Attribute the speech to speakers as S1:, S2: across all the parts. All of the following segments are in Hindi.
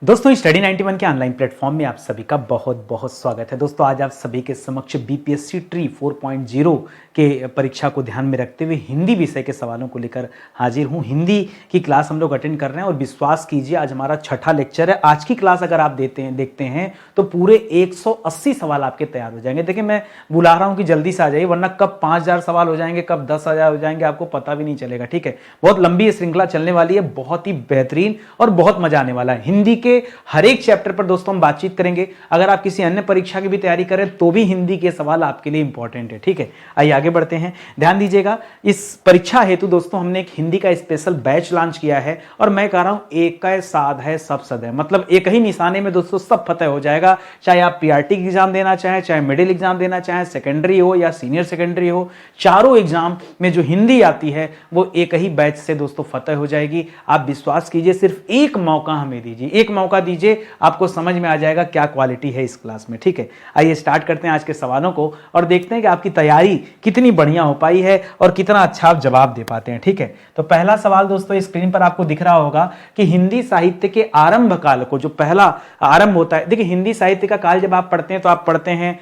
S1: दोस्तों स्टडी 91 के ऑनलाइन प्लेटफॉर्म में आप सभी का बहुत बहुत स्वागत है। दोस्तों आज आप सभी के समक्ष बीपीएससी ट्री 4.0 के परीक्षा को ध्यान में रखते हुए हिंदी विषय के सवालों को लेकर हाजिर हूं। हिंदी की क्लास हम लोग अटेंड कर रहे हैं और विश्वास कीजिए आज हमारा छठा लेक्चर है। आज की क्लास अगर आप देखते हैं तो पूरे 180 सवाल आपके तैयार हो जाएंगे। देखिए मैं बुला रहा हूं कि जल्दी से आ जाइए, वरना कब 5000 सवाल हो जाएंगे, कब 10,000 हो जाएंगे, आपको पता भी नहीं चलेगा। ठीक है, बहुत लंबी श्रृंखला चलने वाली है, बहुत ही बेहतरीन और बहुत मजा आने वाला है। हिंदी के हर एक चैप्टर पर दोस्तों हम बातचीत करेंगे। अगर आप किसी अन्य परीक्षा की भी तैयारी करें तो भी हिंदी के सवाल आपके लिए इंपॉर्टेंट है। ठीक है, आइए आगे बढ़ते हैं। ध्यान दीजिएगा, इस परीक्षा हेतु दोस्तों हमने एक हिंदी का स्पेशल बैच लॉन्च किया है और मैं कह रहा हूं एक का साध है सब सद है, मतलब एक ही निशाने में दोस्तों सब फतह हो जाएगा। चाहे आप पीआरटी की एग्जाम देना चाहें, चाहे मिडिल एग्जाम देना चाहें, सेकेंडरी हो या सीनियर सेकेंडरी हो, चारों एग्जाम में जो हिंदी आती है वो एक ही बैच से दोस्तों फतह हो जाएगी। आप विश्वास कीजिए, सिर्फ एक मौका हमें दीजिए, एक मौका दीजिए, आपको समझ में आ जाएगा क्या क्वालिटी है इस क्लास में। ठीक है, आइए स्टार्ट करते हैं आज के सवालों को और देखते हैं कि आपकी तैयारी कितनी बढ़िया हो पाई है और कितना अच्छा आप जवाब दे पाते हैं। ठीक है, तो पहला सवाल दोस्तों स्क्रीन पर आपको दिख रहा होगा कि हिंदी साहित्य के आरंभ काल को, जो पहला आरंभ होता है, देखिए हिंदी साहित्य का काल जब आप पढ़ते हैं तो आप पढ़ते हैं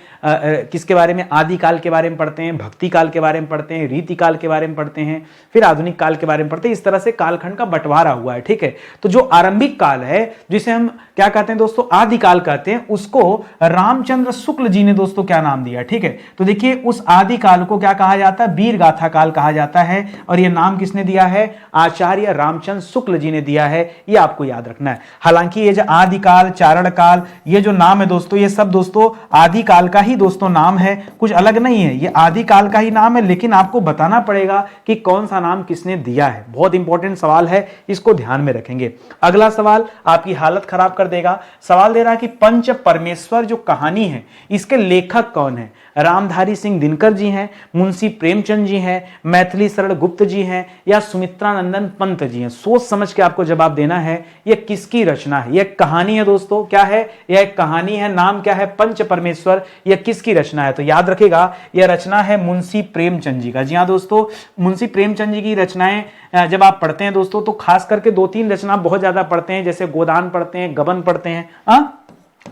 S1: किसके बारे में, आदि काल के बारे में पढ़ते हैं, भक्ति काल के बारे में पढ़ते हैं, रीति काल के बारे में पढ़ते हैं, फिर आधुनिक काल के बारे में पढ़ते हैं। इस तरह से कालखंड का बंटवारा हुआ है। ठीक है, तो जो आरंभिक काल है जिसे हम क्या कहते हैं दोस्तों, आदिकाल कहते हैं, उसको रामचंद्र शुक्ल जी ने दोस्तों क्या नाम दिया। ठीक है, तो देखिए उस आदिकाल को क्या कहा जाता है, वीर गाथा काल कहा जाता है और यह नाम किसने दिया है, आचार्य रामचंद्र शुक्ल जी ने दिया है। यह आपको याद रखना है। हालांकि ये जो आदिकाल, चारण काल, ये जो नाम है दोस्तों, ये सब दोस्तों आदिकाल का ही दोस्तों नाम है, कुछ अलग नहीं है। ये आदिकाल का ही नाम है, लेकिन आपको बताना पड़ेगा कि कौन सा नाम किसने दिया है। बहुत इंपॉर्टेंट सवाल है, इसको ध्यान में रखेंगे। अगला सवाल आपकी हालत खराब कर देगा। सवाल दे रहा है कि पंच परमेश्वर जो कहानी है इसके लेखक कौन है। रामधारी सिंह दिनकर जी हैं, मुंशी प्रेमचंद जी हैं, मैथिली शरण गुप्त जी हैं या सुमित्रानंदन पंत जी हैं। सोच समझ के आपको जवाब देना है। यह किसकी रचना है, यह कहानी है दोस्तों, क्या है, यह एक कहानी है, नाम क्या है, पंच परमेश्वर। यह किसकी रचना है, तो याद रखेगा यह रचना है मुंशी प्रेमचंद जी का। जी हाँ दोस्तों, मुंशी प्रेमचंद जी की रचनाएं जब आप पढ़ते हैं दोस्तों तो खास करके 2-3 रचना बहुत ज्यादा पढ़ते हैं, जैसे गोदान पढ़ते हैं, गबन पढ़ते हैं।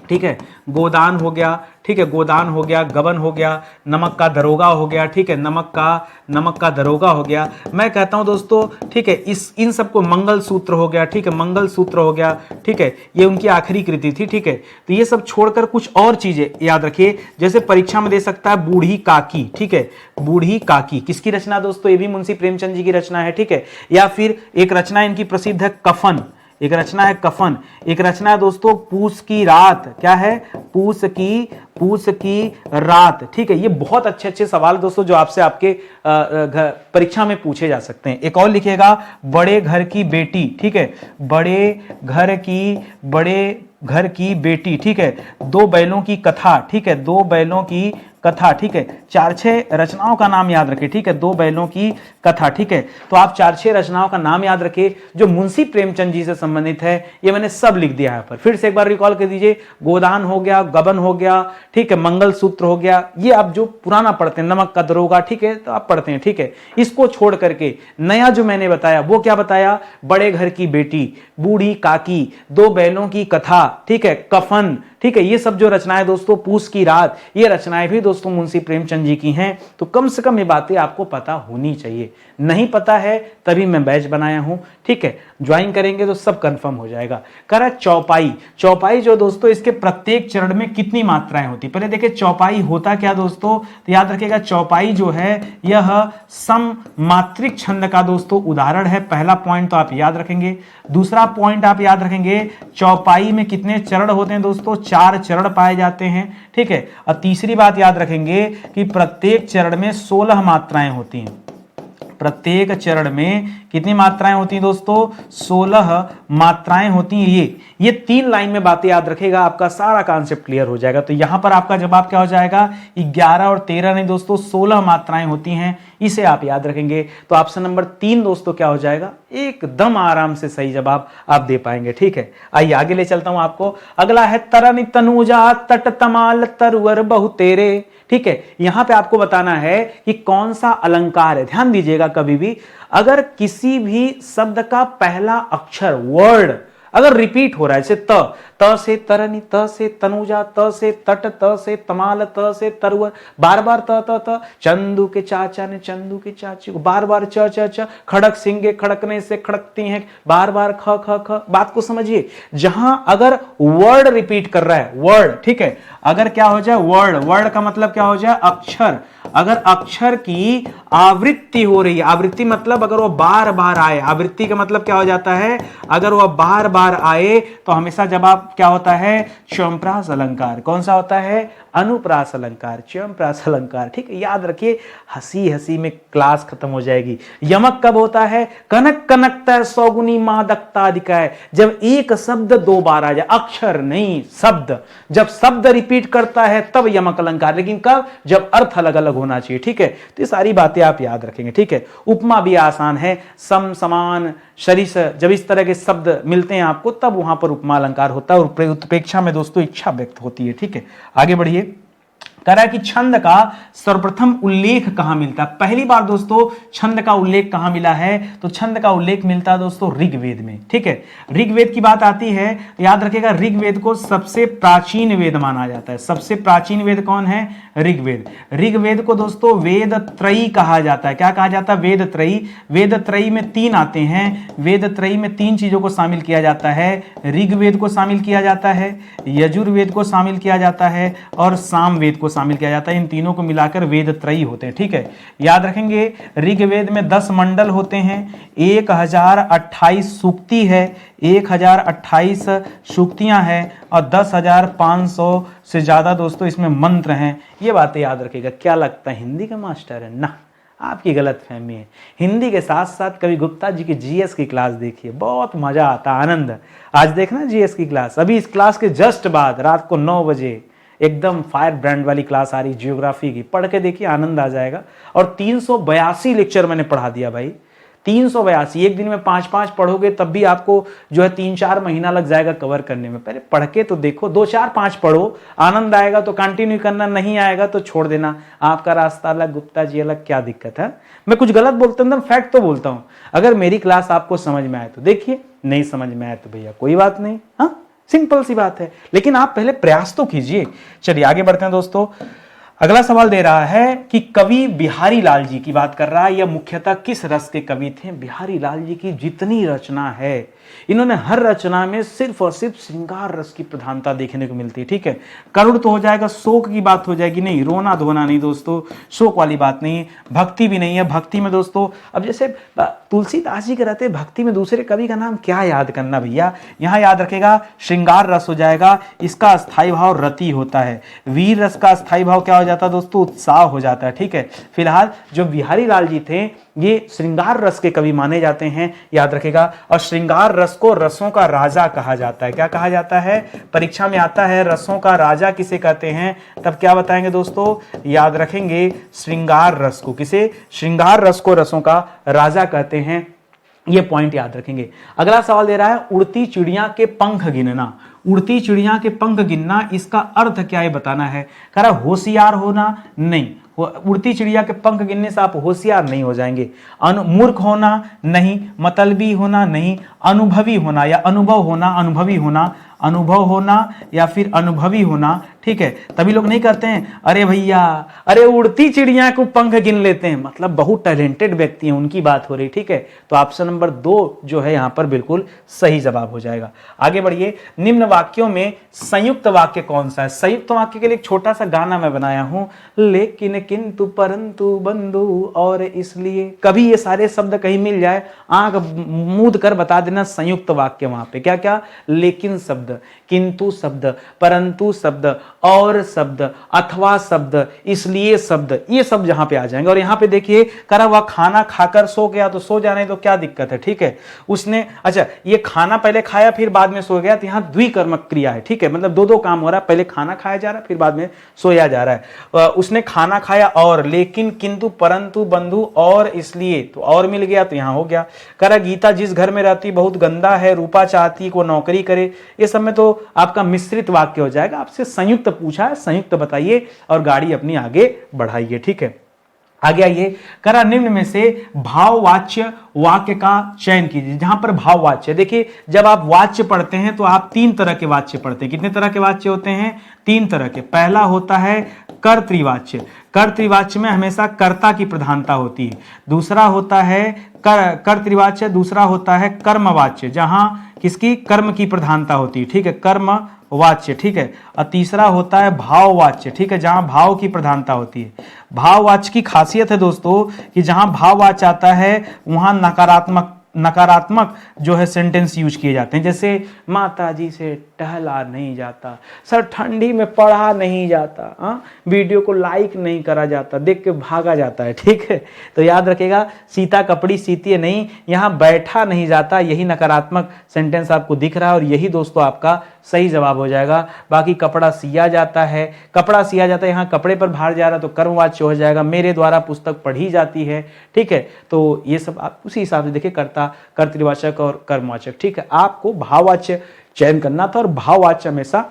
S1: ठीक है, गोदान हो गया, ठीक है, गोदान हो गया, गबन हो गया, नमक का दरोगा हो गया। ठीक है, नमक का दरोगा हो गया। मैं कहता हूं दोस्तों, ठीक है, इन सबको, मंगल सूत्र हो गया, ठीक है, मंगल सूत्र हो गया, ठीक है, ये उनकी आखिरी कृति थी। ठीक है, तो ये सब छोड़कर कुछ और चीजें याद रखिए, जैसे परीक्षा में दे सकता है बूढ़ी काकी। ठीक है, बूढ़ी काकी किसकी रचना दोस्तों, ये भी मुंशी प्रेमचंद जी की रचना है। ठीक है, या फिर एक रचना इनकी प्रसिद्ध है कफन, एक रचना है कफन, एक रचना है दोस्तों पूस की रात। क्या है, पूस की रात। ठीक है, ये बहुत अच्छे अच्छे सवाल दोस्तों जो आपसे आपके परीक्षा में पूछे जा सकते हैं। एक और लिखिएगा, बड़े घर की बेटी। ठीक है, बड़े घर की बेटी। ठीक है, दो बैलों की कथा। ठीक है, दो बैलों की कथा। ठीक है, 4-6 रचनाओं का नाम याद रखें। ठीक है, दो बैलों की कथा। ठीक है, तो आप 4-6 रचनाओं का नाम याद रखिए जो मुंशी प्रेमचंद जी से संबंधित है। ये मैंने सब लिख दिया है पर फिर से एक बार रिकॉल कर दीजिए। गोदान हो गया, गबन हो गया, ठीक है, मंगल सूत्र हो गया, ये आप जो पुराना पढ़ते हैं, नमक का दरोगा, ठीक है, तो आप पढ़ते हैं। ठीक है, इसको छोड़ करके नया जो मैंने बताया वो क्या बताया, बड़े घर की बेटी, बूढ़ी काकी, दो बैलों की कथा, ठीक है, कफन, ठीक है, ये सब जो रचनाएं दोस्तों, पूस की रात, ये रचनाएं भी दोस्तों मुंशी प्रेमचंद जी की हैं। तो कम से कम ये बातें आपको पता होनी चाहिए। नहीं पता है तभी मैं बैच बनाया हूं। ठीक है, ज्वाइन करेंगे तो सब कंफर्म हो जाएगा। करा चौपाई, चौपाई जो दोस्तों, इसके प्रत्येक चरण में कितनी मात्राएं होती, पहले देखिए चौपाई होता क्या दोस्तों, तो याद रखिएगा चौपाई जो है यह सममात्रिक छंद का दोस्तों उदाहरण है। पहला पॉइंट तो आप याद रखेंगे। दूसरा पॉइंट आप याद रखेंगे, चौपाई में कितने चरण होते हैं दोस्तों, 4 चरण पाए जाते हैं। ठीक है, और तीसरी बात याद रखेंगे कि प्रत्येक चरण में 16 मात्राएं होती हैं। प्रत्येक चरण में कितनी मात्राएं होती हैं दोस्तों, 16 मात्राएं होती हैं। ये 3 लाइन में बातें याद रखेगा, आपका सारा कॉन्सेप्ट क्लियर हो जाएगा। तो यहां पर आपका जवाब क्या हो जाएगा, 11 और 13 नहीं दोस्तों, 16 मात्राएं होती हैं। इसे आप याद रखेंगे तो ऑप्शन नंबर 3 दोस्तों क्या हो जाएगा, एकदम आराम से सही जवाब आप दे पाएंगे। ठीक है, आइए आगे ले चलता हूं आपको। अगला है तरन तनुजा तट तमाल तरुअर बहु तेरे। ठीक है, यहां पे आपको बताना है कि कौन सा अलंकार है। ध्यान दीजिएगा, कभी भी अगर किसी भी शब्द का पहला अक्षर वर्ड अगर रिपीट हो रहा है, जैसे त से तरनी, त से तनुजा, त से तट, त से तमाल, त से तरवर, बार बार त चंदू के चाचा ने चंदू के चाची को, बार बार च खड़क सिंगे खड़कने से खड़कती हैं, बार बार ख ख ख। बात को समझिए, जहां अगर वर्ड रिपीट कर रहा है, वर्ड, ठीक है, अगर क्या हो जाए वर्ड, वर्ड का मतलब क्या हो जाए अक्षर, अगर अक्षर की आवृत्ति हो रही है, आवृत्ति मतलब अगर वो बार बार आए, आवृत्ति का मतलब क्या हो जाता है, अगर वो बार बार आए तो हमेशा जवाब क्या होता है, च्यवनप्रास अलंकार। कौन सा होता है, अनुप्रास अलंकार, च्यवनप्रास अलंकार। ठीक है, याद रखिए, हंसी हंसी में क्लास खत्म हो जाएगी। यमक कब होता है, कनक कनकता सौगुनी मादकता अधिकाय, जब एक शब्द दो बार आ जाए, अक्षर नहीं शब्द, जब शब्द रिपीट करता है तब यमक अलंकार, लेकिन कब, जब अर्थ अलग अलग होना चाहिए। ठीक है, तो ये सारी बातें आप याद रखेंगे। ठीक है, उपमा भी आसान है, सम समान शरीस, जब इस तरह के शब्द मिलते हैं आपको तब वहां पर उपमा अलंकार होता है और उत्प्रेक्षा में दोस्तों इच्छा व्यक्त होती है। ठीक है, आगे बढ़िए। कह रहा है कि छंद का सर्वप्रथम उल्लेख कहां मिलता है। पहली बार दोस्तों छंद का उल्लेख कहां मिला है, तो छंद का उल्लेख मिलता है दोस्तों ऋग्वेद में। ठीक है, ऋग्वेद की बात आती है, याद रखिएगा ऋग्वेद को सबसे प्राचीन वेद माना जाता है। सबसे प्राचीन वेद कौन है, ऋग्वेद। ऋग्वेद को दोस्तों वेद त्रयी कहा जाता है। क्या कहा जाता है, वेद त्रयी। वेद त्रयी में तीन आते हैं, वेद त्रयी में तीन चीजों को शामिल किया जाता है, ऋग्वेद को शामिल किया जाता है, यजुर्वेद को शामिल किया जाता है और सामवेद को शामिल किया जाता है। इन तीनों को मिलाकर वेद त्रयी होते हैं। ठीक है, याद रखेंगे, ऋग्वेद में 10 मंडल होते हैं, 1028 सूक्ति है, 1028 सूक्तियां हैं और 10,500 से ज्यादा दोस्तों इसमें मंत्र हैं। ये बातें याद रखिएगा। क्या लगता है हिंदी का मास्टर है ना, आपकी गलत फहमी है। हिंदी के साथ साथ कभी गुप्ता जी की जीएस की क्लास देखिए, बहुत मजा आता, आनंद। आज देखना जीएस की क्लास, अभी इस क्लास के जस्ट बाद रात को 9 बजे एकदम फायर ब्रांड वाली क्लास आ रही ज्योग्राफी की, पढ़ के देखिए आनंद आ जाएगा। और 382 लेक्चर मैंने पढ़ा दिया भाई, 382। एक दिन में 5-5 पढ़ोगे तब भी आपको जो है 3-4 महीना लग जाएगा कवर करने में। पहले पढ़ के तो देखो, 2-4-5 पढ़ो, आनंद आएगा तो कंटिन्यू करना, नहीं आएगा तो छोड़ देना। आपका रास्ता अलग, गुप्ता जी अलग, क्या दिक्कत है। मैं कुछ गलत बोलता हूँ, फैक्ट तो बोलता हूँ। अगर मेरी क्लास आपको समझ में आए तो देखिए, नहीं समझ में आए तो भैया कोई बात नहीं, हाँ, सिंपल सी बात है। लेकिन आप पहले प्रयास तो कीजिए। चलिए आगे बढ़ते हैं दोस्तों। अगला सवाल दे रहा है कि कवि बिहारी लाल जी की बात कर रहा है, यह मुख्यतः किस रस के कवि थे। बिहारी लाल जी की जितनी रचना है, इन्होंने हर रचना में सिर्फ और सिर्फ श्रृंगार रस की प्रधानता देखने को मिलती है। ठीक है, करुण तो हो जाएगा, शोक की बात हो जाएगी, नहीं रोना धोना नहीं दोस्तों, शोक वाली बात नहीं। भक्ति भी नहीं है, भक्ति में दोस्तों अब जैसे तुलसीदास जी के रहते भक्ति में दूसरे कवि का नाम क्या याद करना भैया, यहां याद रखेगा श्रृंगार रस हो जाएगा। इसका स्थायी भाव रति होता है। वीर रस का स्थायी भाव क्या हो जाता है दोस्तों, उत्साह हो जाता है। ठीक है, फिलहाल जो बिहारी लाल जी थे ये श्रृंगार रस के कवि माने जाते हैं, याद रखेगा। और श्रृंगार रस को रसों का राजा कहा जाता है। क्या कहा जाता है, परीक्षा में आता है रसों का राजा किसे कहते हैं, तब क्या बताएंगे दोस्तों, याद रखेंगे श्रृंगार रस को। किसे, श्रृंगार रस को रसों का राजा कहते हैं, ये पॉइंट याद रखेंगे। अगला सवाल दे रहा है उड़ती चिड़िया के पंख गिनना। उड़ती चिड़िया के पंख गिनना, इसका अर्थ क्या है बताना है। कह रहा होशियार होना, नहीं, उड़ती चिड़िया के पंख गिनने से आप होशियार नहीं हो जाएंगे। मूर्ख होना नहीं, मतलबी होना नहीं, अनुभवी होना या अनुभव होना, अनुभवी होना, अनुभव होना या फिर अनुभवी होना। ठीक है, तभी लोग नहीं करते हैं अरे भैया, अरे उड़ती चिड़िया को पंख गिन लेते हैं, मतलब बहुत टैलेंटेड व्यक्ति हैं, उनकी बात हो रही। ठीक है, तो ऑप्शन नंबर 2 जो है यहां पर बिल्कुल सही जवाब हो जाएगा। आगे बढ़िए। निम्न वाक्यों में संयुक्त वाक्य कौन सा है। संयुक्त वाक्य के लिए एक छोटा सा गाना मैं बनाया हूं, लेकिन किंतु परंतु बंधु और इसलिए। कभी ये सारे शब्द कहीं मिल जाए, आंख मूंद कर बता देना संयुक्त वाक्य वहां पे क्या क्या, लेकिन शब्द, किंतु शब्द, परंतु शब्द, और शब्द, अथवा शब्द, इसलिए शब्द, ये सब जहां पे आ जाएंगे। और यहां पे देखिए, करा हुआ खाना खाकर सो गया तो सो जाने तो क्या दिक्कत है। ठीक है, उसने, अच्छा ये खाना पहले खाया फिर बाद में सो गया, तो यहां द्विकर्मक क्रिया है। ठीक है, मतलब दो काम हो रहा है, पहले खाना खाया जा रहा है फिर बाद में सोया जा रहा है। उसने खाना खाया और, लेकिन किंतु परंतु बंधु और इसलिए, तो और मिल गया तो यहां हो गया। करा गीता जिस घर में रहती बहुत गंदा है, रूपा चाहती को नौकरी करे, ये सब में तो आपका मिश्रित वाक्य हो जाएगा। आपसे संयुक्त पूछा है, संयुक्त बताइए और गाड़ी अपनी आगे बढ़ाइए। ठीक है, आगे आइए। करा निम्न में से भाववाच्य वाक्य का चयन कीजिए जहां पर भाववाच्य। देखिए जब आप वाच्य पढ़ते हैं तो आप 3 तरह के वाच्य पढ़ते हैं। कितने तरह के वाच्य होते हैं? 3 तरह के। पहला होता है कर्तृवाच्य। कर्तृवाच्य में हमेशा कर्ता की प्रधानता होती है। दूसरा होता है कर्तृवाच्य, दूसरा होता है कर्मवाच्य, जहां किसकी? कर्म की प्रधानता होती है, ठीक है, कर्म वाच्य, ठीक है। और तीसरा होता है भाववाच्य, ठीक है, जहां भाव की प्रधानता होती है। भाववाच्य की खासियत है दोस्तों कि जहां भाववाच्य आता है वहां नकारात्मक जो है सेंटेंस यूज किए जाते हैं। जैसे माता जी से टहला नहीं जाता, सर ठंडी में पढ़ा नहीं जाता, वीडियो को लाइक नहीं करा जाता, देख के भागा जाता है, ठीक है। तो याद रखिएगा, सीता कपड़ी सीती है नहीं, यहाँ बैठा नहीं जाता, यही नकारात्मक सेंटेंस आपको दिख रहा है और यही दोस्तों आपका सही जवाब हो जाएगा। बाकी कपड़ा सिया जाता है, कपड़ा सिया जाता है, यहाँ कपड़े पर भार जा रहा है तो कर्मवाच्य हो जाएगा। मेरे द्वारा पुस्तक पढ़ी जाती है, ठीक है। तो ये सब आप उसी हिसाब से देखिए, कर्तृवाचक और कर्मवाचक, ठीक है। आपको भाववाच्य चयन करना था और भाववाच्य हमेशा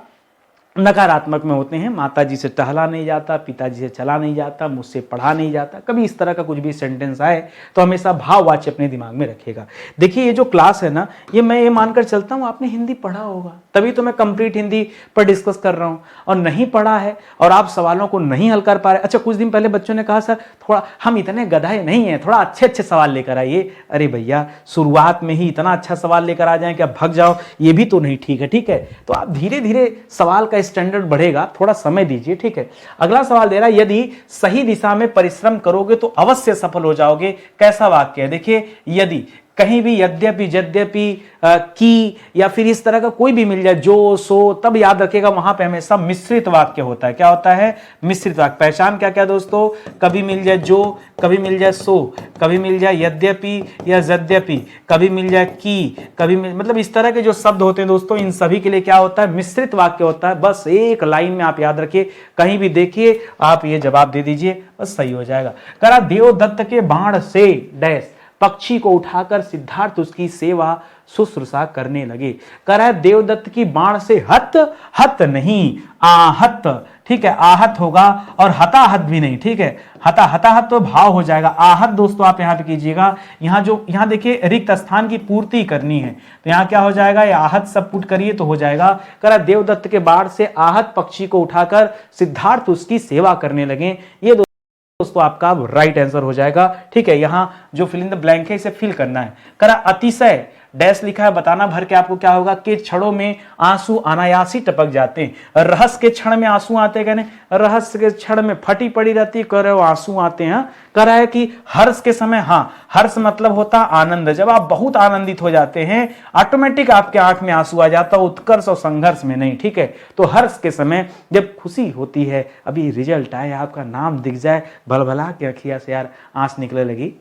S1: नकारात्मक में होते हैं। माता जी से टहला नहीं जाता, पिताजी से चला नहीं जाता, मुझसे पढ़ा नहीं जाता, कभी इस तरह का कुछ भी सेंटेंस आए तो हमेशा भाववाच्य अपने दिमाग में रखिएगा। देखिए ये जो क्लास है ना, ये मैं ये मानकर चलता हूँ आपने हिंदी पढ़ा होगा, तभी तो मैं कंप्लीट हिंदी पर डिस्कस कर रहा हूँ। और नहीं पढ़ा है और आप सवालों को नहीं हल कर पा रहे। अच्छा, कुछ दिन पहले बच्चों ने कहा सर थोड़ा हम इतने गधाए नहीं हैं, थोड़ा अच्छे अच्छे सवाल लेकर आइए। अरे भैया, शुरुआत में ही इतना अच्छा सवाल लेकर आ जाएं कि आप भग जाओ, ये भी तो नहीं ठीक है, ठीक है। तो आप धीरे धीरे सवाल का स्टैंडर्ड बढ़ेगा, थोड़ा समय दीजिए, ठीक है। अगला सवाल दे रहा है, यदि सही दिशा में परिश्रम करोगे तो अवश्य सफल हो जाओगे। कैसा वाक्य है? देखिए, यदि कहीं भी यद्यपि, यद्यपि, की या फिर इस तरह का कोई भी मिल जाए, जो सो, तब याद रखिएगा वहां पे हमेशा मिश्रित वाक्य होता है। क्या होता है? मिश्रित वाक्य। पहचान क्या क्या दोस्तों? कभी मिल जाए जो, कभी मिल जाए सो, कभी मिल जाए यद्यपि या यद्यपि, कभी मिल जाए की, मतलब इस तरह के जो शब्द होते हैं दोस्तों, इन सभी के लिए क्या होता है? मिश्रित वाक्य होता है। बस एक लाइन में आप याद रखिए, कहीं भी देखिए आप ये जवाब दे दीजिए, बस सही हो जाएगा। करा देवदत्त के बाण से डैश पक्षी को उठाकर सिद्धार्थ उसकी सेवा शुश्रूषा करने लगे। करा देवदत्त की बाण से हत नहीं, आहत, ठीक है, आहत होगा और हताहत भी नहीं, ठीक है। हताहत तो भाव हो जाएगा। आहत दोस्तों आप यहां पे कीजिएगा, यहां देखिए रिक्त स्थान की पूर्ति करनी है, तो यहां क्या हो जाएगा? ये आहत सब पुट करिए तो हो जाएगा। करा देवदत्त के बाण से आहत पक्षी को उठाकर सिद्धार्थ उसकी सेवा करने लगे। ये दोस्तों आपका राइट आंसर हो जाएगा, ठीक है। यहां जो फिल इन द ब्लैंक है इसे फिल करना है। करा अतिशय डैश लिखा है, बताना भर के आपको क्या होगा? के क्षणों में आंसू अनायासी टपक जाते हैं। रहस्य के क्षण में आंसू आते हैं, कहने रहस्य के क्षण में फटी पड़ी रहती है, कह रहे हो आंसू आते हैं। कह रहा है कि हर्ष के समय, हाँ, हर्ष मतलब होता आनंद। जब आप बहुत आनंदित हो जाते हैं ऑटोमेटिक आपके आंख में आंसू आ जाता है, उत्कर्ष और संघर्ष में नहीं, ठीक है। तो हर्ष के समय जब खुशी होती है, अभी रिजल्ट आए, आपका नाम दिख जाए, भलभला के अखिया से यार आंस निकले लगी,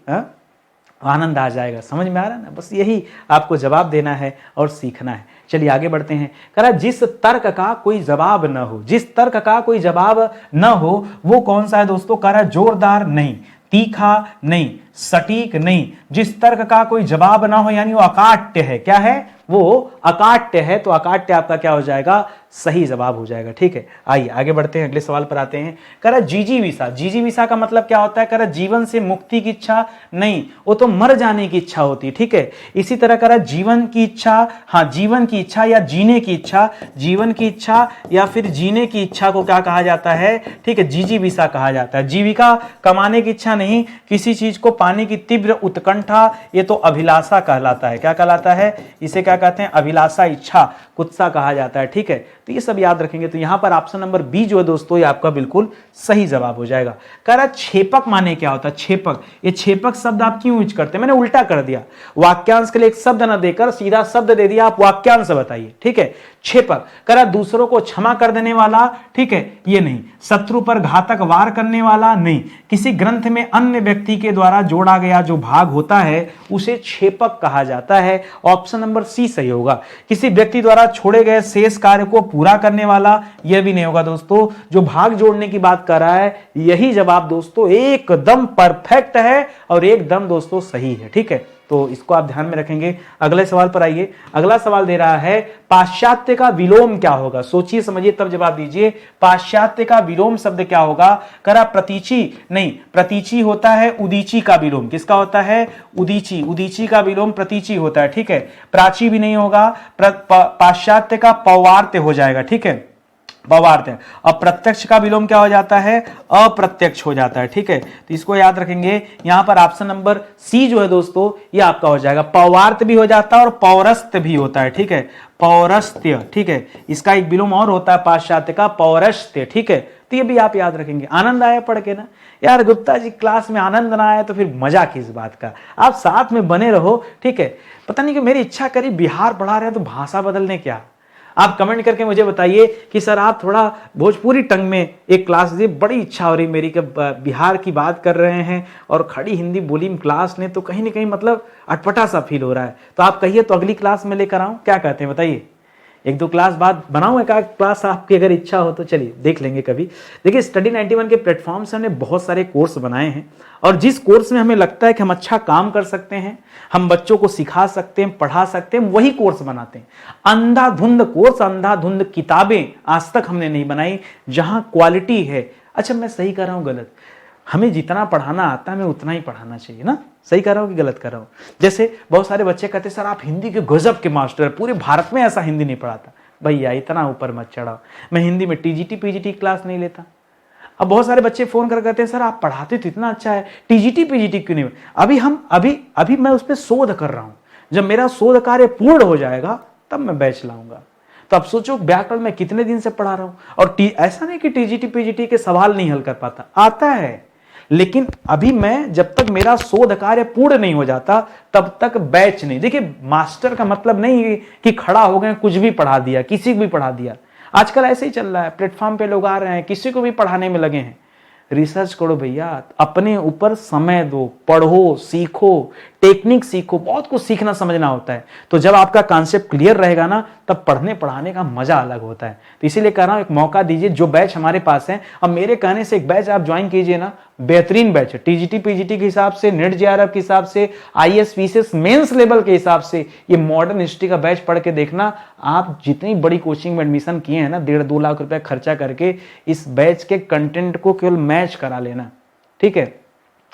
S1: आनंद आ जाएगा। समझ में आ रहा है ना? बस यही आपको जवाब देना है और सीखना है। चलिए आगे बढ़ते हैं। कह रहा जिस तर्क का कोई जवाब न हो, जिस तर्क का कोई जवाब न हो वो कौन सा है दोस्तों? कह रहा जोरदार नहीं, तीखा नहीं, सटीक नहीं। जिस तर्क का कोई जवाब ना हो यानी वो अकाट्य है। क्या है? वो अकाट्य है। तो अकाट्य आपका क्या हो जाएगा? सही जवाब हो जाएगा, ठीक है। आइए आगे बढ़ते हैं, अगले सवाल पर आते हैं। कह रहा जीजीविषा, जीजीविषा का मतलब क्या होता है? कह रहा जीवन से मुक्ति की इच्छा नहीं, वो तो मर जाने की इच्छा होती है, ठीक है। इसी तरह कह रहा जीवन की इच्छा, हाँ, जीवन की इच्छा या जीने की इच्छा, जीवन की इच्छा या फिर जीने की इच्छा को क्या कहा जाता है? ठीक है, जीजीविषा कहा जाता है। जीविका कमाने की इच्छा नहीं, किसी चीज को पाने की तीव्र उत्कंठा, ये तो अभिलाषा कहलाता है। क्या कहलाता है? इसे क्या कहते हैं? अभिलाषा, इच्छा, कुत्सा कहा जाता है, ठीक है। तो ये सब याद रखेंगे। तो यहां पर ऑप्शन नंबर बी जो है दोस्तों ये आपका बिल्कुल सही जवाब हो जाएगा। कह रहा छेपक माने क्या होता है? छेपक, ये छेपक शब्द आप क्यों यूज करते हैं? मैंने उल्टा कर दिया, वाक्यांश के लिए एक शब्द ना देकर सीधा शब्द दे दिया, आप वाक्यांश बताइए, ठीक है। छेपक कह रहा दूसरों को क्षमा कर देने वाला, ठीक है, ये नहीं। शत्रु पर घातक वार करने वाला नहीं। किसी ग्रंथ में अन्य व्यक्ति के द्वारा जोड़ा गया जो भाग होता है उसे छेपक कहा जाता है। ऑप्शन नंबर सी सही होगा। किसी व्यक्ति द्वारा छोड़े गए शेष कार्य को पूरा करने वाला, यह भी नहीं होगा दोस्तों। जो भाग जोड़ने की बात कर रहा है यही जवाब दोस्तों एकदम परफेक्ट है और एकदम दोस्तों सही है, ठीक है। तो इसको आप ध्यान में रखेंगे। अगले सवाल पर आइए। अगला सवाल दे रहा है पाश्चात्य का विलोम क्या होगा। सोचिए समझिए तब जवाब दीजिए। पाश्चात्य का विलोम शब्द क्या होगा। करा प्रतीची नहीं, प्रतीची होता है उदीची का विलोम। किसका होता है। उदीची, उदीची का विलोम प्रतीची होता है। ठीक है, प्राची भी नहीं होगा। पाश्चात्य का पौवार्त्य हो जाएगा। ठीक है, पवार्त्य। अप्रत्यक्ष का विलोम क्या हो जाता है। अप्रत्यक्ष हो जाता है। ठीक है, तो इसको याद रखेंगे। यहां पर ऑप्शन नंबर सी जो है दोस्तों ये आपका हो जाएगा। पौवार्त्य भी हो जाता है और पौरस्त्य भी होता है। ठीक है, पौरस्त्य। ठीक है, इसका एक विलोम और होता है पाश्चात्य का, पौरस्त्य। ठीक है, तो ये भी आप याद रखेंगे। आनंद आया पढ़ के ना यार। गुप्ता जी क्लास में आनंद ना आया तो फिर मजा किस बात का। आप साथ में बने रहो। ठीक है, पता नहीं कि मेरी इच्छा करी बिहार पढ़ा रहे हैं तो भाषा बदलने क्या। आप कमेंट करके मुझे बताइए कि सर आप थोड़ा भोजपुरी टंग में एक क्लास दीजिए। बड़ी इच्छा हो रही मेरी कि बिहार की बात कर रहे हैं और खड़ी हिंदी बोली में क्लास ने तो कहीं ना कहीं मतलब अटपटा सा फील हो रहा है। तो आप कहिए तो अगली क्लास में लेकर आऊं, क्या कहते हैं बताइए। एक दो क्लास बाद बनाऊं एक क्लास, आपकी अगर इच्छा हो तो चलिए देख लेंगे कभी। देखिए स्टडी 91 के प्लेटफॉर्म से हमने बहुत सारे कोर्स बनाए हैं और जिस कोर्स में हमें लगता है कि हम अच्छा काम कर सकते हैं, हम बच्चों को सिखा सकते हैं, पढ़ा सकते हैं, वही कोर्स बनाते हैं। अंधाधुंध कोर्स, अंधाधुंध किताबें आज तक हमने नहीं बनाई। जहां क्वालिटी है, अच्छा मैं सही कर रहा हूं गलत, हमें जितना पढ़ाना आता है हमें उतना ही पढ़ाना चाहिए ना। सही कर रहा हूं कि गलत कर रहा हूं। जैसे बहुत सारे बच्चे कहते हैं सर आप हिंदी के गजब के मास्टर, पूरे भारत में ऐसा हिंदी नहीं पढ़ाता। भैया इतना ऊपर मत चढ़ाओ, मैं हिंदी में टीजीटी पीजीटी क्लास नहीं लेता। अब बहुत सारे बच्चे फोन कर कहते हैं सर आप पढ़ाते तो इतना अच्छा है, टीजीटी पीजीटी क्यों नहीं। अभी मैं उस पर शोध कर रहा हूं। जब मेरा शोध कार्य पूर्ण हो जाएगा तब मैं बैच लाऊंगा। तो अब सोचो व्याकरण में कितने दिन से पढ़ा रहा हूं और ऐसा नहीं कि टीजीटी पीजीटी के सवाल नहीं हल कर पाता, आता है। लेकिन अभी मैं जब तक मेरा शोध कार्य पूर्ण नहीं हो जाता तब तक बैच नहीं। देखिए मास्टर का मतलब नहीं कि खड़ा हो गए कुछ भी पढ़ा दिया, किसी को भी पढ़ा दिया। आजकल ऐसे ही चल रहा है, प्लेटफॉर्म पे लोग आ रहे हैं, किसी को भी पढ़ाने में लगे हैं। रिसर्च करो भैया, अपने ऊपर समय दो, पढ़ो, सीखो, टेक्निक सीखो, बहुत कुछ सीखना समझना होता है। तो जब आपका कॉन्सेप्ट क्लियर रहेगा ना तब पढ़ने पढ़ाने का मजा अलग होता है। तो इसीलिए कह रहा हूं एक मौका दीजिए। जो बैच हमारे पास है, अब मेरे कहने से एक बैच आप ज्वाइन कीजिए ना, बेहतरीन बैच है। टीजीटी पीजीटी के हिसाब से, नेट जेआरएफ के हिसाब से, आईएएस पीसीएस मेंस लेवल के हिसाब से ये मॉडर्न हिस्ट्री का बैच पढ़ के देखना। आप जितनी बड़ी कोचिंग में एडमिशन किए हैं ना, 1.5-2 लाख रुपए खर्चा करके, इस बैच के कंटेंट को केवल मैच करा लेना। ठीक है,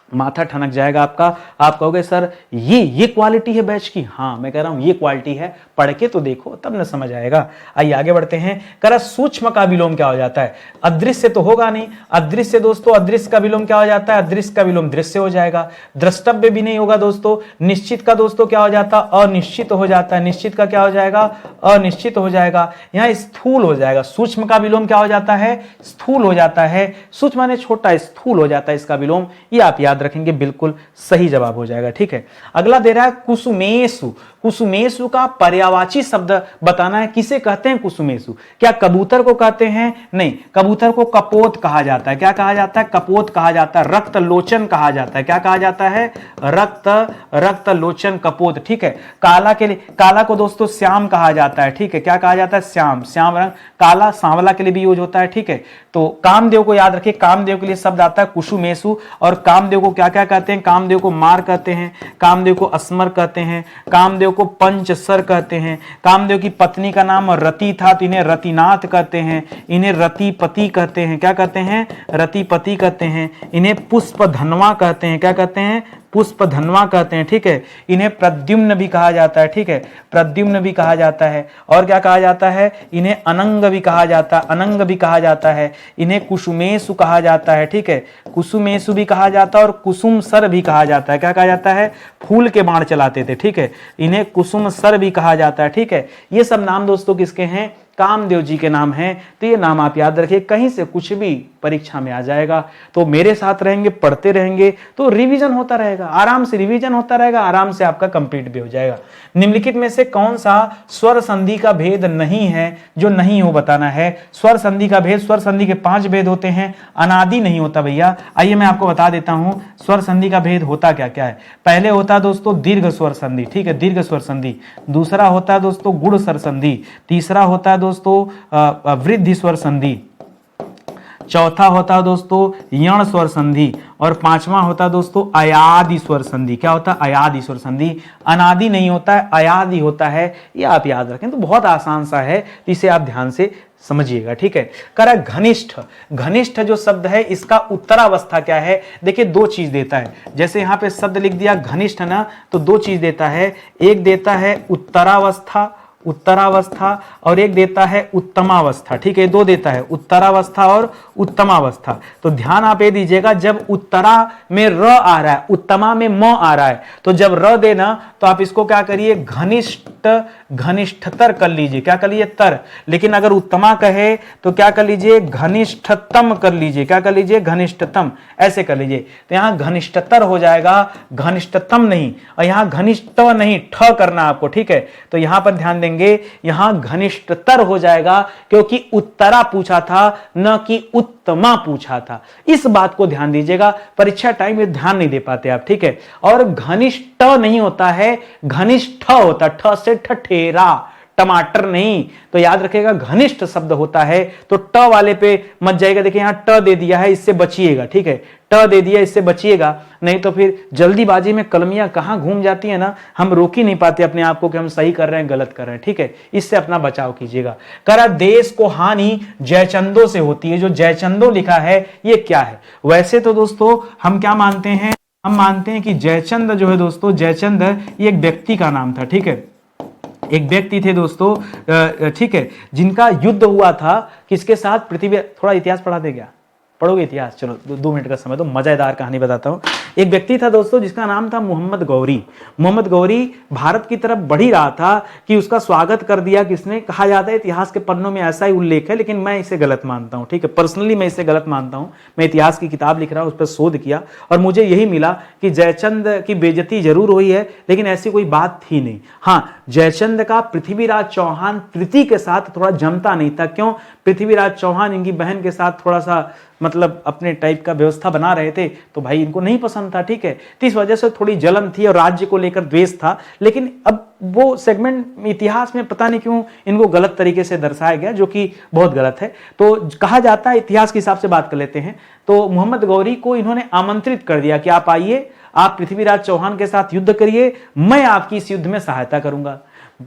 S1: माथा ठनक जाएगा आपका। आप कहोगे सर ये क्वालिटी है बैच की। हाँ मैं कह रहा हूं ये क्वालिटी है, पढ़ के तो देखो तब न समझ आएगा। आइए आगे बढ़ते हैं। करा सूक्ष्म का विलोम क्या हो जाता है। अदृश्य तो होगा नहीं। अदृश्य दोस्तों, अदृश्य का विलोम क्या हो जाता है। अदृश्य का विलोम दृश्य हो जाएगा। द्रष्टव्य भी नहीं होगा दोस्तों। निश्चित का दोस्तों क्या हो जाता है, अनिश्चित हो जाता है। निश्चित का क्या हो जाएगा, अनिश्चित हो जाएगा। यहां स्थूल हो जाएगा। सूक्ष्म का विलोम क्या हो जाता है, स्थूल हो जाता है। सूक्ष्म माने छोटा, स्थूल हो जाता है इसका विलोम। ये आप याद रखेंगे, बिल्कुल सही जवाब हो जाएगा। ठीक है, अगला दे रहा है कुसुमेशु। कुसुमेशु का पर्यायवाची शब्द बताना है। किसे कहते हैं कुसुमेशु। क्या कबूतर को कहते हैं, नहीं, कबूतर को कपोत कहा जाता है। क्या कहा जाता है, कपोत कहा जाता है। रक्त लोचन कहा जाता है। क्या कहा जाता है, रक्त लोचन कपोत। ठीक है, काला के लिए, काला को दोस्तों श्याम कहा जाता है। ठीक है, क्या कहा जाता है, श्याम, श्याम रंग। काला सांवला के लिए भी यूज होता है। ठीक है, तो कामदेव को याद रखिए, कामदेव के लिए शब्द आता है कुसुमेशु। और कामदेव को क्या क्या कहते हैं, कामदेव को मार कहते हैं, कामदेव को अस्मर कहते हैं, कामदेव को पंचसर कहते हैं। कामदेव की पत्नी का नाम रति था तो इन्हें रतिनाथ कहते हैं। इन्हें रतिपति कहते हैं। क्या कहते हैं, रतिपति कहते हैं। इन्हें पुष्पधनवा कहते हैं। क्या कहते हैं, पुष्पधनवा कहते हैं। ठीक है, इन्हें प्रद्युम्न भी कहा जाता है। ठीक है, प्रद्युम्न भी कहा जाता है। और क्या कहा जाता है, इन्हें अनंग भी कहा जाता है, अनंग भी कहा जाता है। इन्हें कुसुमेशु कहा जाता है। ठीक है, कुसुमेशु भी कहा जाता है और कुसुम सर भी कहा जाता है। क्या कहा जाता है, फूल के बाण चलाते थे। ठीक है, इन्हें कुसुम सर भी कहा जाता है। ठीक है, ये सब नाम दोस्तों किसके हैं, कामदेव जी के नाम हैं। तो ये नाम आप याद रखिए, कहीं से कुछ भी परीक्षा में आ जाएगा। तो मेरे साथ रहेंगे, पढ़ते रहेंगे तो रिवीजन होता रहेगा, आराम से रिवीजन होता रहेगा, आराम से आपका कंप्लीट भी हो जाएगा। निम्नलिखित में से कौन सा स्वर संधि का भेद नहीं है, जो नहीं हो बताना है। स्वर संधि का भेद, स्वर संधि के 5 भेद होते हैं, अनादि नहीं होता भैया। आइए मैं आपको बता देता हूं स्वर संधि का भेद होता क्या क्या है। पहले होता है दोस्तों दीर्घ स्वर संधि। ठीक है, दीर्घ स्वर संधि। दूसरा होता है दोस्तों गुण स्वर संधि। तीसरा होता है दोस्तों वृद्धि स्वर संधि। चौथा होता है दोस्तों यण स्वर संधि, और पांचवा होता है दोस्तों अयादि स्वर संधि। क्या होता है? अयादि स्वर संधि। अनादि नहीं होता है, अयादि होता है, ये आप याद रखें। तो बहुत आसान सा है, तो इसे आप ध्यान से समझिएगा, ठीक है। कह घनिष्ठ, घनिष्ठ जो शब्द है इसका उत्तरावस्था क्या है? देखिए दो चीज देता है, जैसे यहां पे शब्द लिख दिया घनिष्ठ ना, तो दो चीज देता है, एक देता है उत्तरावस्था, उत्तरावस्था, और एक देता है उत्तमावस्था, ठीक है। दो देता है, उत्तरावस्था और उत्तमावस्था। तो ध्यान आप ये दीजिएगा, जब उत्तरा में र आ रहा है, उत्तमा में म आ रहा है, तो जब र देना तो आप इसको क्या करिए? घनिष्ठ, घनिष्ठतर कर लीजिए। क्या कर लीजिए? तर। लेकिन अगर उत्तमा कहे तो क्या कर लीजिए? घनिष्ठतम कर लीजिए। क्या कर लीजिए? घनिष्ठतम, ऐसे कर लीजिए। तो यहां घनिष्ठतर हो जाएगा, घनिष्ठतम नहीं, और यहां घनिष्ठ नहीं, ठ करना आपको, ठीक है। तो यहां पर ध्यान देंगे, यहां घनिष्ठतर हो जाएगा, क्योंकि उत्तरा पूछा था, न कि उत्तमा पूछा था। इस बात को ध्यान दीजिएगा, परीक्षा टाइम में ध्यान नहीं दे पाते आप, ठीक है। और घनिष्ठ नहीं होता है, घनिष्ठ होता, ठ से ठठेरा, टमाटर नहीं। तो याद रखिएगा घनिष्ठ शब्द होता है तो ट वाले पे मत जाएगा। देखिए यहां ट दे दिया है, इससे बचिएगा, ठीक है। ट दे दिया, इससे बचिएगा, नहीं तो फिर जल्दीबाजी में कलमियां कहां घूम जाती है ना, हम रोक ही नहीं पाते अपने आप को कि हम सही कर रहे हैं गलत कर रहे हैं, ठीक है। इससे अपना बचाव कीजिएगा। करा देश को हानि जयचंदों से होती है। जो जयचंदो लिखा है ये क्या है? वैसे तो दोस्तों हम क्या मानते हैं? हम मानते हैं कि जयचंद जो है दोस्तों, जयचंद ये एक व्यक्ति का नाम था, ठीक है। एक व्यक्ति थे दोस्तों, ठीक है, जिनका युद्ध हुआ था किसके साथ? पृथ्वी। थोड़ा इतिहास पढ़ा दे क्या? पढ़ोगे इतिहास? चलो 2 मिनट का समय दो, मजेदार कहानी बताता हूं। एक व्यक्ति था दोस्तों जिसका नाम था मोहम्मद गौरी। मोहम्मद गौरी भारत की तरफ बढ़ ही रहा था कि उसका स्वागत कर दिया किसने? कहा जाता है इतिहास के पन्नों में ऐसा ही उल्लेख है, लेकिन मैं इसे गलत मानता हूं, ठीक है। पर्सनली मैं इसे गलत मानता हूं। मैं इतिहास की किताब लिख रहा हूं, उस पर शोध किया और मुझे यही मिला कि जयचंद की बेइज्जती जरूर हुई है, लेकिन ऐसी कोई बात थी नहीं। हाँ, जयचंद का पृथ्वीराज चौहान तृतीय के साथ थोड़ा जमता नहीं था। क्यों? पृथ्वीराज चौहान इनकी बहन के साथ थोड़ा सा मतलब अपने टाइप का व्यवस्था बना रहे थे, तो भाई इनको नहीं पसंद था, ठीक है। तो इस वजह से थोड़ी जलन थी और राज्य को लेकर द्वेष था। लेकिन अब वो सेगमेंट इतिहास में पता नहीं क्यों इनको गलत तरीके से दर्शाया गया, जो कि बहुत गलत है। तो कहा जाता है, इतिहास के हिसाब से बात कर लेते हैं, तो मोहम्मद गौरी को इन्होंने आमंत्रित कर दिया कि आप आइए, आप पृथ्वीराज चौहान के साथ युद्ध करिए, मैं आपकी इस युद्ध में सहायता करूंगा।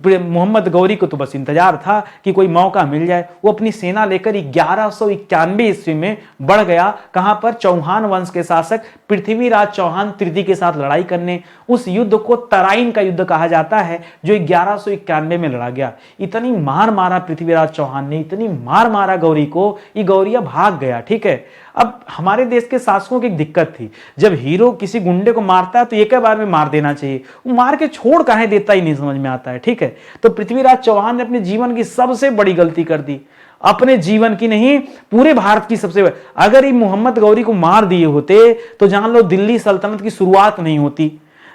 S1: मोहम्मद गौरी को तो बस इंतजार था कि कोई मौका मिल जाए। वो अपनी सेना लेकर 1191 ईस्वी में बढ़ गया। कहां पर? चौहान वंश के शासक पृथ्वीराज चौहान तृतीय के साथ लड़ाई करने। उस युद्ध को तराइन का युद्ध कहा जाता है, जो 1191 में लड़ा गया। इतनी मार मारा पृथ्वीराज चौहान ने, इतनी मार मारा गौरी को, ये गौरिया भाग गया, ठीक है। अब हमारे देश के शासकों की एक दिक्कत थी, जब हीरो किसी गुंडे को मारता है तो एक बार में मार देना चाहिए, वो मार के छोड़ काहे देता ही नहीं समझ में आता है, ठीक है। तो पृथ्वीराज चौहान ने अपने जीवन की सबसे बड़ी गलती कर दी, अपने जीवन की नहीं पूरे भारत की सबसे बड़ी। अगर ये मोहम्मद गौरी को मार दिए होते तो जान लो दिल्ली सल्तनत की शुरुआत नहीं होती।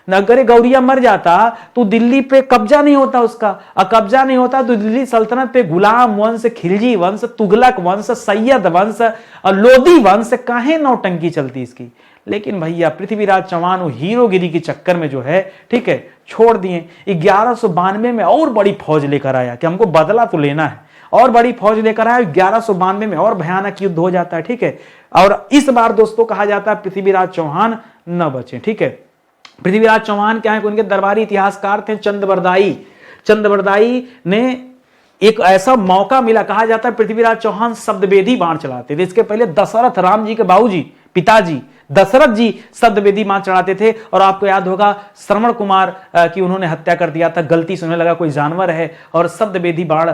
S1: अगर गौरिया मर जाता तो दिल्ली पे कब्जा नहीं होता उसका, और कब्जा नहीं होता तो दिल्ली सल्तनत पे गुलाम वंश, खिलजी वंश, तुगलक वंश, सैयद वंश और लोधी वंश, काहे नौटंकी चलती इसकी। लेकिन भैया पृथ्वीराज चौहान वो हीरोगिरी के चक्कर में जो है, ठीक है, छोड़ दिए। 1192 में और बड़ी फौज लेकर आया कि हमको बदला तो लेना है, और बड़ी फौज लेकर आया। 1192 में और भयानक युद्ध हो जाता है, ठीक है। और इस बार दोस्तों कहा जाता है पृथ्वीराज चौहान न बचे, ठीक है। पृथ्वीराज चौहान क्या है? उनके दरबारी इतिहासकार थे चंद्रबरदाई। चंद्रबरदाई ने एक ऐसा मौका मिला, कहा जाता है पृथ्वीराज चौहान शब्दवेदी बाण चलाते थे। इसके पहले दशरथ, राम जी के बाबूजी, पिताजी दशरथ जी शब्दवेदी बाण चढ़ाते थे। और आपको याद होगा श्रवण कुमार की उन्होंने हत्या कर दिया था, गलती से उन्हें लगा कोई जानवर है और शब्दवेदी बाण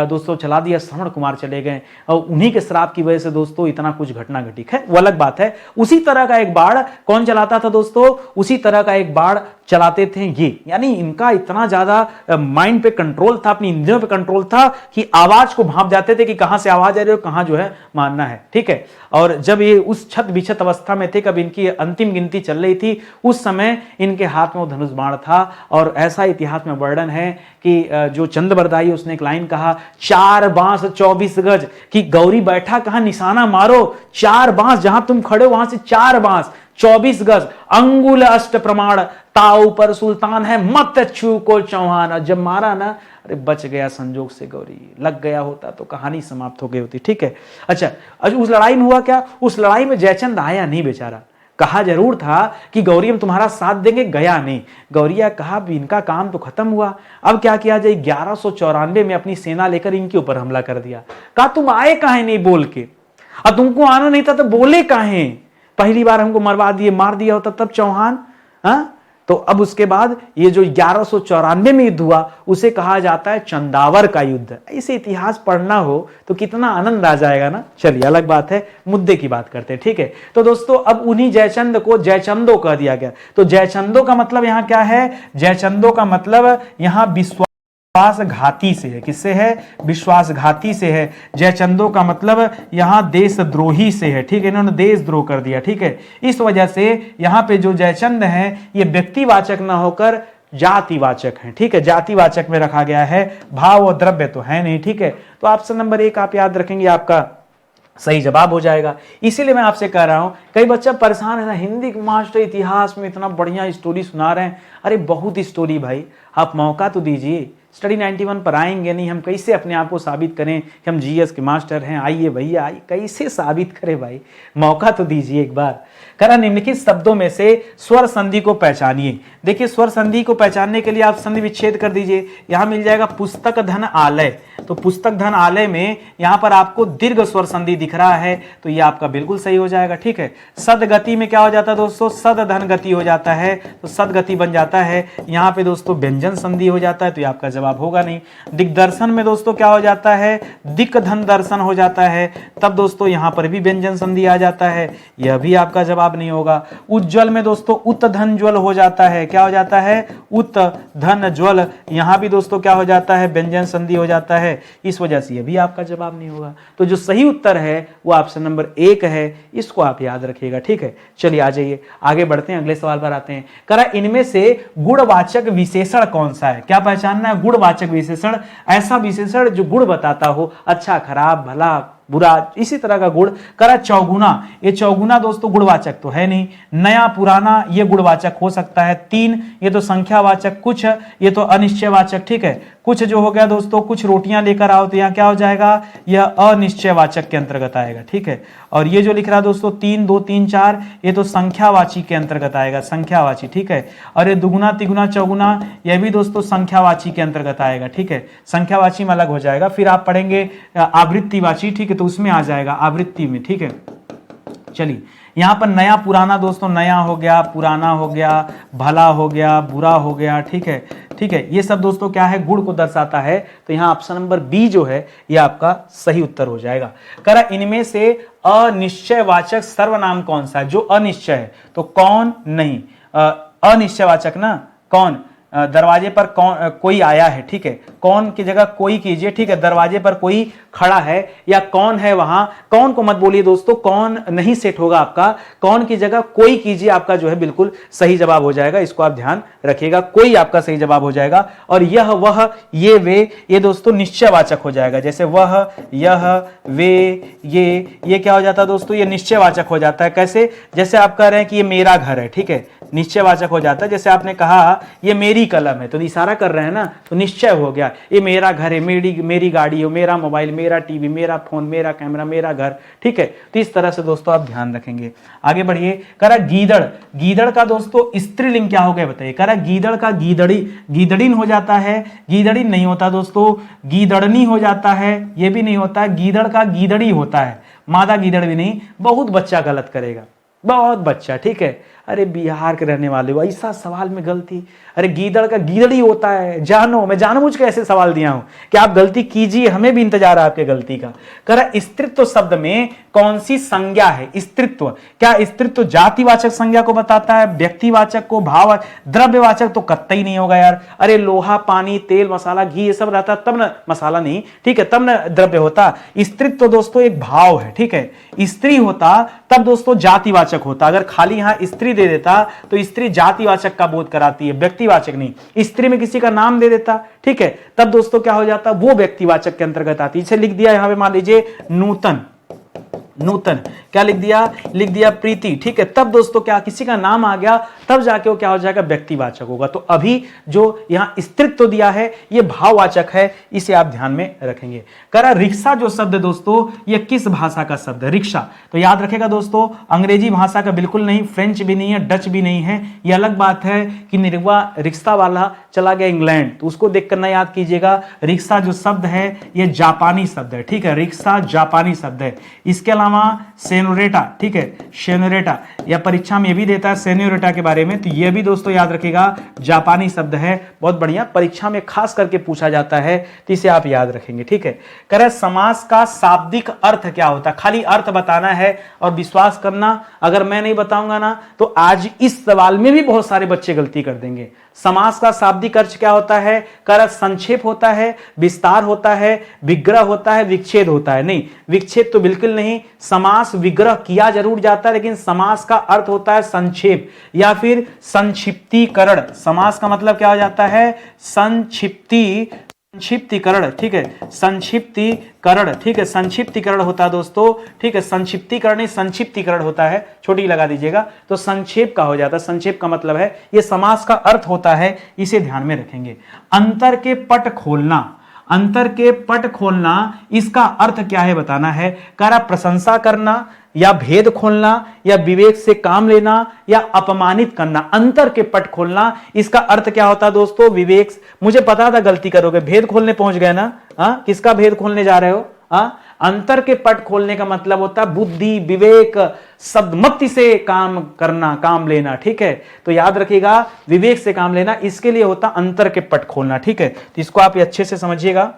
S1: दोस्तों चला दिया, श्रवण कुमार चले गए। और उन्हीं के श्राप की वजह से दोस्तों इतना कुछ घटना घटी है, वो अलग बात है। उसी तरह का एक बाण कौन चलाता था दोस्तों? उसी तरह का एक बाण चलाते थे ये। यानी इनका इतना ज्यादा माइंड पे कंट्रोल था, अपनी इंद्रियों पे कंट्रोल था कि आवाज को भांप जाते थे कि कहां से आवाज आ रही है और कहां जो है मारना है, ठीक है। और जब ये उस छत बिछत अवस्था में थे, कब इनकी अंतिम गिनती चल रही थी, उस समय इनके हाथ में वो धनुष बाण था। और ऐसा इतिहास में वर्णन है कि जो चंद्रबरदाई उसने एक लाइन कहा, 4 बांस 24 गज, कि गौरी बैठा कहां निशाना मारो, 4 बांस, जहां तुम खड़े हो वहां से 4 बांस 24 गज, अंगुल अष्ट प्रमाण, ताऊ पर सुल्तान है मत छू को चौहान। जब मारा ना, अरे बच गया संजोग से गौरी, लग गया होता तो कहानी समाप्त हो गई होती। ठीक है, अच्छा उस लड़ाई में हुआ क्या? उस लड़ाई में जयचंद आया नहीं बेचारा। कहा जरूर था कि गौरी हम तुम्हारा साथ देंगे, गया नहीं। गौरिया कहा इनका काम तो खत्म हुआ, अब क्या किया जाए? 1194 में अपनी सेना लेकर इनके ऊपर हमला कर दिया। कहा तुम आए काहे नहीं बोल के, और तुमको आना नहीं था तो बोले काहे? पहली बार हमको मरवा दिए, मार दिया होता तब चौहान। हाँ, तो अब उसके बाद ये जो 1194 में युद्ध हुआ उसे कहा जाता है चंदावर का युद्ध। इसे इतिहास पढ़ना हो तो कितना आनंद आ जाएगा ना। चलिए अलग बात है, मुद्दे की बात करते हैं। ठीक है, तो दोस्तों अब उन्हीं जयचंद को जयचंदो कह दिया गया। तो जयचंदो का मतलब यहां क्या है? जयचंदो का मतलब यहां विश्वासघाती से है। किससे है? विश्वासघाती से है। जयचंदो का मतलब यहां देशद्रोही से है। ठीक है, इन्होंने देशद्रोह कर दिया। ठीक है, इस वजह से यहां पे जो जयचंद है ये व्यक्तिवाचक ना होकर जातिवाचक है। ठीक है, जातिवाचक में रखा गया है, भाव और द्रव्य तो है नहीं। ठीक है, तो ऑप्शन नंबर 1 आप याद रखेंगे, आपका सही जवाब हो जाएगा। इसीलिए मैं आपसे कह रहा हूं, कई बच्चा परेशान है ना, हिंदी के मास्टर इतिहास में इतना बढ़िया स्टोरी सुना रहे हैं। अरे बहुत स्टोरी भाई, आप मौका तो दीजिए। स्टडी 91 पर आएंगे नहीं, हम कैसे अपने आप को साबित करें कि हम जीएस के मास्टर हैं? आइए भैया आइए, कैसे साबित करें भाई? मौका तो दीजिए एक बार। करा निम्नलिखित शब्दों में से स्वर संधि को पहचानिए। देखिए स्वर संधि को पहचानने के लिए आप संधि विच्छेद कर दीजिए। यहां मिल जाएगा पुस्तक धन आलय, तो पुस्तक धन आलय में यहां पर आपको दीर्घ स्वर संधि दिख रहा है, तो ये आपका बिल्कुल सही हो जाएगा। ठीक है, सदगति में क्या हो जाता है दोस्तों? सद धन गति हो जाता है, तो सदगति बन जाता है। यहां पे दोस्तों व्यंजन संधि हो जाता है, तो ये आपका जवाब होगा नहीं। दिग्दर्शन में दोस्तों क्या हो जाता है? दिक धन दर्शन हो जाता है, तब दोस्तों यहां पर भी व्यंजन संधि आ जाता है, यह भी आपका जवाब नहीं होगा। उज्ज्वल में दोस्तों उत धन ज्वल हो जाता है, क्या हो जाता है? उत धन ज्वल, यहां भी दोस्तों क्या हो जाता है? व्यंजन संधि हो जाता है, इस वजह से यह भी आपका जवाब नहीं होगा। तो जो सही उत्तर है वो ऑप्शन नंबर 1 है, इसको आप याद रखिएगा। ठीक है, चलिए आ जाइए आगे बढ़ते हैं, अगले सवाल पर आते हैं। करा इनमें से गुणवाचक विशेषण कौन सा है? क्या पहचानना है? गुणवाचक विशेषण, ऐसा विशेषण जो गुण बताता हो, अच्छा खराब भला बुरा, इसी तरह का गुण। करा चौगुना, ये चौगुना दोस्तों गुणवाचक तो है नहीं। नया पुराना ये गुणवाचक हो सकता है। 3 ये तो संख्यावाचक, कुछ ये तो अनिश्चयवाचक। ठीक है, कुछ जो हो गया दोस्तों, कुछ रोटियां लेकर आओ, तो यहां क्या हो जाएगा? यह अनिश्चयवाचक के अंतर्गत आएगा। ठीक है, और ये जो लिख रहा है दोस्तों 3 2 3 4 ये तो संख्यावाची के अंतर्गत आएगा, संख्यावाची। ठीक है, और ये दुगुना तिगुना चौगुना यह भी दोस्तों संख्यावाची के अंतर्गत आएगा। ठीक है, संख्यावाची में अलग हो जाएगा, फिर आप पढ़ेंगे आवृत्तिवाची। ठीक है, तो उसमें आ जाएगा आवृत्ति में। ठीक है, चलिए यहां पर नया पुराना दोस्तों, नया हो गया, पुराना हो गया, भला हो गया, बुरा हो गया। ठीक है, ठीक है, ये सब दोस्तों क्या है? गुण को दर्शाता है, तो यहां ऑप्शन नंबर बी जो है ये आपका सही उत्तर हो जाएगा। करा इनमें से अनिश्चयवाचक सर्वनाम कौन सा है? जो अनिश्चय है, तो कौन नहीं, अनिश्चयवाचक ना, कौन, दरवाजे पर कौन कोई आया है। ठीक है, कौन की जगह कोई कीजिए। ठीक है, दरवाजे पर कोई खड़ा है या कौन है वहां, कौन को मत बोलिए दोस्तों, कौन नहीं सेट होगा आपका, कौन की जगह कोई कीजिए, आपका जो है बिल्कुल सही जवाब हो जाएगा। इसको आप ध्यान रखिएगा, कोई आपका सही जवाब हो जाएगा। और यह वह ये वे ये दोस्तों निश्चयवाचक हो जाएगा, जैसे वह यह वे ये क्या हो जाता है दोस्तों? ये निश्चयवाचक हो जाता है। कैसे? जैसे आप कह रहे हैं कि ये मेरा घर है, ठीक है, निश्चयवाचक हो जाता है। जैसे आपने कहा ये मेरी कलम है, तो इशारा कर रहे हैं ना, तो निश्चय हो गया। ये मेरा घर है, मेरी गाड़ी हो, मेरा मोबाइल, मेरा टीवी, मेरा फोन, मेरा कैमरा, मेरा घर। ठीक है, तो इस तरह से दोस्तों आप ध्यान रखेंगे। आगे बढ़िए। करा गीदड़, गीदड़ का दोस्तों स्त्रीलिंग क्या हो गया बताइए? करा गीदड़ का गीदड़ी, गीदड़िन हो जाता है, गीदड़िन नहीं होता दोस्तों, गीदड़नी हो जाता है, ये भी नहीं होता। गीदड़ का गीदड़ी होता है, मादा गीदड़ भी नहीं। बहुत बच्चा गलत करेगा, बहुत बच्चा। ठीक है, अरे बिहार के रहने वाले हो, ऐसा सवाल में गलती, अरे गीदड़ का गीदड़ी होता है, जानो, मैं जानबूझ के ऐसे सवाल दिया हूं कि आप गलती कीजिए, हमें भी इंतजार है आपके गलती का। करा स्त्रीत्व शब्द में कौन सी संज्ञा है? स्त्रीत्व, क्या स्त्रीत्व जातिवाचक संज्ञा को बताता है, व्यक्तिवाचक को, भाव, द्रव्यवाचक तो कतई नहीं होगा यार। अरे लोहा, पानी, तेल, मसाला, घी ये सब रहता तब ना, मसाला नहीं, ठीक है, तब ना द्रव्य होता। स्त्रीत्व दोस्तों एक भाव है। ठीक है, स्त्री होता तब दोस्तों जातिवाचक होता। अगर खाली यहां स्त्री दे देता तो स्त्री जातिवाचक का बोध कराती है, व्यक्तिवाचक नहीं। स्त्री में किसी का नाम दे देता, ठीक है, तब दोस्तों क्या हो जाता? वो व्यक्तिवाचक के अंतर्गत आती है। इसे लिख दिया यहां पे, मान लीजिए नूतन, नूतन। क्या लिख दिया प्रीति। ठीक है, तब दोस्तों क्या किसी का नाम आ गया तब जाके वो क्या हो जाएगा, व्यक्तिवाचक होगा। तो अभी जो यहां स्त्रीत्व दिया है ये भाववाचक है, इसे आप ध्यान में रखेंगे। करा रिक्शा जो शब्द दोस्तों ये किस भाषा का शब्द है, रिक्शा। तो याद रखेगा दोस्तों अंग्रेजी भाषा का बिल्कुल नहीं, फ्रेंच भी नहीं है, डच भी नहीं है। ये अलग बात है कि निर्वा रिक्शा वाला चला गया इंग्लैंड, तो उसको देख कर ना याद कीजिएगा। रिक्शा जो शब्द है ये जापानी शब्द है। ठीक है, रिक्शा जापानी शब्द है। इसके अलावा सेनोरेटा, ठीक है, सेनोरेटा या परीक्षा में ये भी देता है सेनोरेटा के बारे में, तो ये भी दोस्तों याद रखिएगा जापानी शब्द है। बहुत बढ़िया, परीक्षा में खास करके पूछा जाता है, तो इसे आप याद रखेंगे। ठीक है, कह रहे समास का शाब्दिक अर्थ क्या होता है, खाली अर्थ बताना है और विश्वास करना अगर मैं नहीं बताऊंगा ना तो आज इस सवाल में भी बहुत सारे बच्चे गलती कर देंगे। समास का शाब्दिक अर्थ क्या होता है, कर संक्षेप होता है, विस्तार होता है, विग्रह होता है, विच्छेद होता है। नहीं, विच्छेद तो बिल्कुल नहीं, समास विग्रह किया जरूर जाता है, लेकिन समास का अर्थ होता है संक्षेप या फिर संक्षिप्तीकरण। समास का मतलब क्या हो जाता है, संक्षिप्तीकरण। ठीक है, संक्षिप्तीकरण। ठीक है, संक्षिप्तीकरण होता है दोस्तों। ठीक है, संक्षिप्तीकरण नहीं संक्षिप्तीकरण होता है, छोटी लगा दीजिएगा, तो संक्षेप का हो जाता है। संक्षेप का मतलब है ये समास का अर्थ होता है, इसे ध्यान में रखेंगे। अंतर के पट खोलना, अंतर के पट खोलना इसका अर्थ क्या है बताना है। करा प्रशंसा करना या भेद खोलना या विवेक से काम लेना या अपमानित करना। अंतर के पट खोलना इसका अर्थ क्या होता है दोस्तों, विवेक। मुझे पता था गलती करोगे, भेद खोलने पहुंच गए ना। किसका भेद खोलने जा रहे हो। अंतर के पट खोलने का मतलब होता है बुद्धि, विवेक, सद्मति से काम करना, काम लेना। ठीक है, तो याद रखिएगा विवेक से काम लेना, इसके लिए होता अंतर के पट खोलना। ठीक है, तो इसको आप अच्छे से समझिएगा।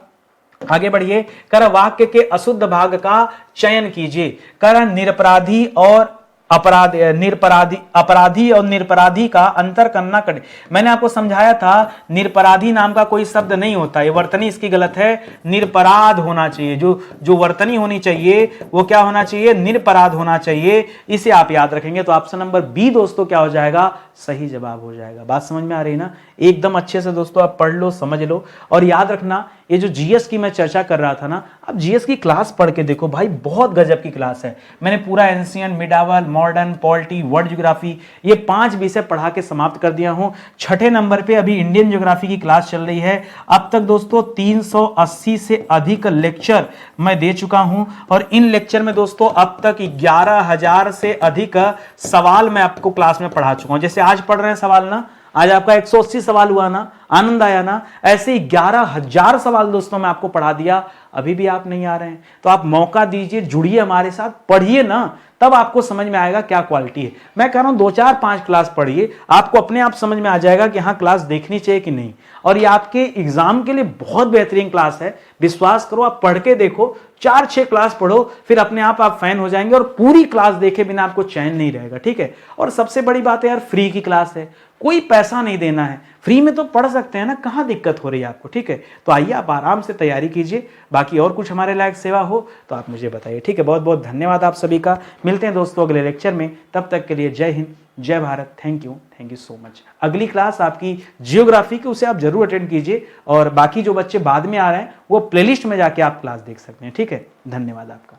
S1: आगे बढ़िए, कर वाक्य के अशुद्ध भाग का चयन कीजिए। कर निरपराधी और अपराधी और निरपराधी का अंतर करना कठिन। मैंने आपको समझाया था निरपराधी नाम का कोई शब्द नहीं होता, ये वर्तनी इसकी गलत है, निरपराध होना चाहिए। जो वर्तनी होनी चाहिए वो क्या होना चाहिए, निरपराध होना चाहिए। इसे आप याद रखेंगे तो ऑप्शन नंबर बी दोस्तों क्या हो जाएगा, सही जवाब हो जाएगा। बात समझ में आ रही है ना, एकदम अच्छे से दोस्तों आप पढ़ लो, समझ लो। और याद रखना ये जो जीएस की मैं चर्चा कर रहा था ना, आप जीएस की क्लास पढ़ के देखो भाई, बहुत गजब की क्लास है। मैंने पूरा ancient, medieval, modern, polity, world geography ये 5 विषय पढ़ा के समाप्त कर दिया हूं। छठे नंबर पे अभी इंडियन ज्योग्राफी की क्लास चल रही है। अब तक दोस्तों 380 से अधिक लेक्चर मैं दे चुका हूं और इन लेक्चर में दोस्तों अब तक 11,000 से अधिक सवाल मैं आपको क्लास में पढ़ा चुका हूं। जैसे आज पढ़ रहे हैं सवाल ना, आज आपका 180 सवाल हुआ ना, आनंद आया ना, ऐसे ही 11,000 सवाल दोस्तों मैं आपको पढ़ा दिया। अभी भी आप नहीं आ रहे हैं तो आप मौका दीजिए, जुड़िए हमारे साथ, पढ़िए ना, तब आपको समझ में आएगा क्या क्वालिटी है। मैं कह रहा हूं 2, 4, 5 क्लास पढ़िए, आपको अपने आप समझ में आ जाएगा कि हाँ क्लास देखनी चाहिए कि नहीं। और ये आपके एग्जाम के लिए बहुत बेहतरीन क्लास है, विश्वास करो, आप पढ़ के देखो, 4-6 क्लास पढ़ो, फिर अपने आप फैन हो जाएंगे और पूरी क्लास देखे बिना आपको चैन नहीं रहेगा। ठीक है, और सबसे बड़ी बात है यार, फ्री की क्लास है, कोई पैसा नहीं देना है, फ्री में तो पढ़ सकते हैं ना, कहां दिक्कत हो रही है आपको। ठीक है, तो आइए आप आराम से तैयारी कीजिए। बाकी और कुछ हमारे लायक सेवा हो तो आप मुझे बताइए। ठीक है, बहुत बहुत धन्यवाद आप सभी का। मिलते हैं दोस्तों अगले लेक्चर में, तब तक के लिए जय हिंद, जय Bharat, thank you so much. अगली क्लास आपकी जियोग्राफी की, उसे आप जरूर अटेंड कीजिए और बाकी जो बच्चे बाद में आ रहे हैं वो प्लेलिस्ट में जाके आप क्लास देख सकते हैं। ठीक है, धन्यवाद आपका।